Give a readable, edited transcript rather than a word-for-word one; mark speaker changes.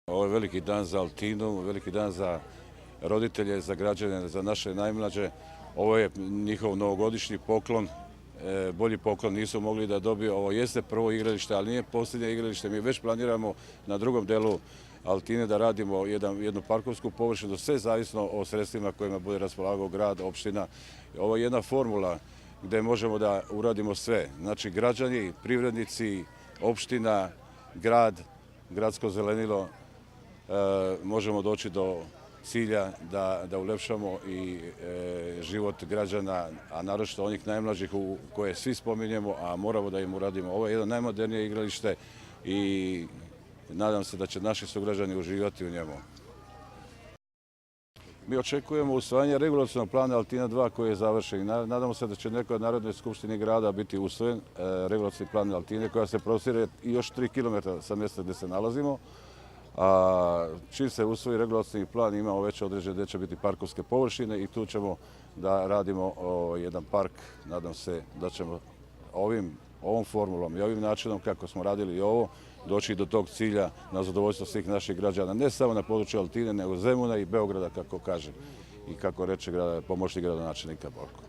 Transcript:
Speaker 1: Ovo je veliki dan za Altinu, veliki dan za roditelje, za građane, za naše najmlađe. Ovo je njihov novogodišnji poklon. Bolji poklon nisu mogli da dobiju. Ovo jeste prvo igralište, ali nije posljednje igralište. Mi već planiramo na drugom delu Altine da radimo jednu parkovsku površinu, sve zavisno o sredstvima kojima bude raspolagao grad, opština. Ovo je jedna formula gde možemo da uradimo sve. Znači, građani, privrednici, opština, grad, gradsko zelenilo, možemo doći do cilja da ulepšamo i život građana, a naročito onih najmlađih koje svi spominjemo, a moramo da im uradimo. Ovo je jedno najmodernije igralište i nadam se da će naši sugrađani uživati u njemu. Mi očekujemo usvajanje regulacionog plana Altina 2 koji je završen. Nadamo se da će nekoj od Narodne skupštine grada biti usvojen regulacioni plan Altine koja se prostire i još 3 km sa mjesta gdje se nalazimo. A čim se usvoji regulacioni plan imamo već određene gdje će biti parkovske površine i tu ćemo da radimo jedan park. Nadam se da ćemo ovom formulom i ovim načinom kako smo radili i ovo doći do tog cilja na zadovoljstvo svih naših građana, ne samo na području Altine, nego Zemuna i Beograda, kako kaže i kako reče pomoćnik gradonačelnika Borko.